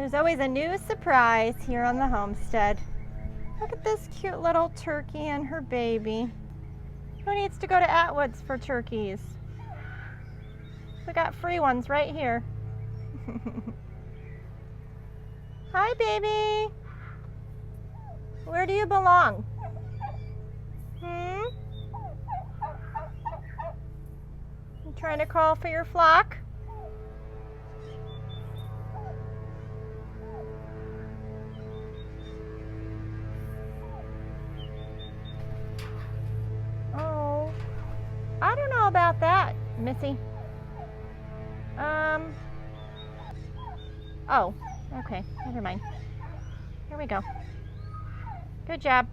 There's always a new surprise here on the homestead. Look at this cute little turkey and her baby. Who needs to go to Atwood's for turkeys? We got free ones right here. Hi, baby. Where do you belong? You trying to call for your flock? Oh, I don't know about that, Missy. Oh, okay, never mind. Here we go. Good job.